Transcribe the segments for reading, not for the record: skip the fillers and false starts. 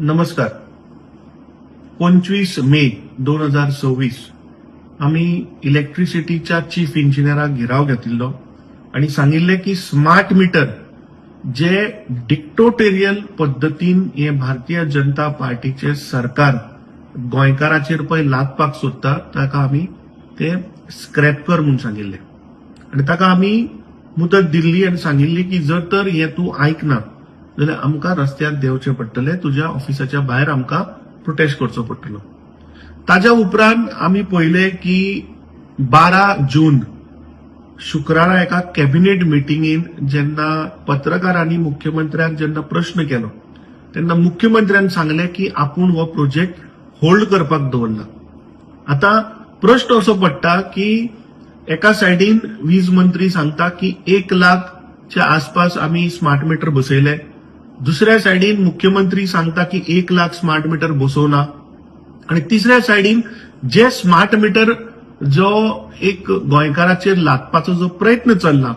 नमस्कार. 25 मे 2026 आम्ही इलेक्ट्रिसिटीच्या चीफ इंजिनियराक गिराव घेतिल्लो आणि सांगिल्ले की स्मार्ट मीटर जे डिक्टोटेरियल पद्धतीन हे भारतीय जनता पार्टीचे सरकार गोंयकाराचेर पळय लादपाक सोदता ताका आमी ते स्क्रॅप कर म्हणून सांगिल्ले आणि ताका आमी मुदत दिल्ली आणि सांगिल्ली की जर तर हे तूं आयकना जाल्यार आमकां रस्त्यार देंवचें पडटलें, तुज्या ऑफिसाच्या भायर आमकां प्रोटेस्ट करचो पडटलो. ताज्या उपरांत आमी पळयलें की 12 जून शुक्रारा एका कॅबिनेट मिटिंगेन जेन्ना पत्रकारांनी मुख्यमंत्र्याक जेन्ना प्रश्न केलो तेन्ना मुख्यमंत्र्यान सांगलें की आपूण हो प्रोजेक्ट होल्ड करपाक दवरला. आता प्रश्न असो पडटा की एका सायडीन वीज मंत्री सांगता की 1 लाखच्या आसपास आमी स्मार्ट मीटर बसयले, दुसऱ्या सायडीन मुख्यमंत्री सांगता की 1 लाख स्मार्ट मीटर बसोवना आणि तिसऱ्या सायडीन जे स्मार्ट मीटर जो एक गोंयकाराचेर लादपाचो जो प्रयत्न चल्ला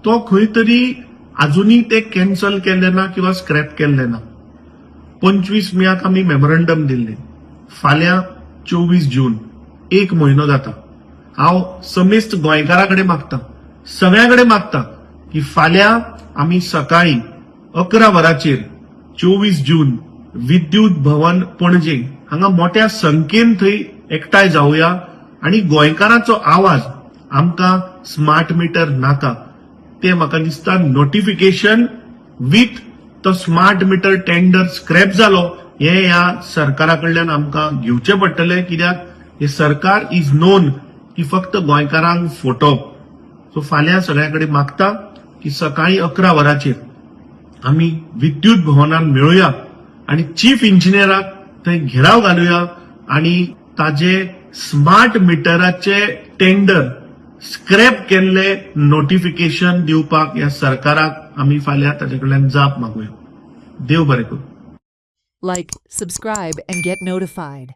तो खंय तरी अजूनही ते कॅन्सल केल्ले ना किंवा स्क्रॅप केल्ले ना. 25 मेक आमी मेमोरंडम दिल्ले. फाल्यां 24 जून 1 म्हयनो जाता. हांव समेस्त गोंयकारांकडे मागता, सगळ्यांकडे मागता की फाल्यां आमी सकाळी 11 वरांचेर 24 जून विद्युत भवन पणजे हांगा मोठ्या संख्येन थंय एकठांय जावया आणि गोंयकारांचो आवाज आमकां स्मार्ट मीटर नाका ते म्हाका दिसता नोटिफिकेशन विथ तो स्मार्ट मीटर टेंडर स्क्रॅप जालो हे ह्या सरकारा कडल्यान आमकां घेवचें पडटलें, कित्याक हे सरकार इज नोन की फक्त गोंयकारांक फटोवप. सो फाल्यां सगळ्याकडे मागता की सकाळी 11 वरांचेर आमी विद्युत भवनान मेळुया आणि चीफ इंजिनियराक थंय घेराव घालुया आणि ताजे स्मार्ट मिटराचे टेंडर स्क्रॅप केल्ले नोटिफिकेशन दिवपाक ह्या सरकाराक आमी फाल्यां ताचे कडल्यान जाप मागुया. देव बरें करूं. Like, subscribe, and get notified.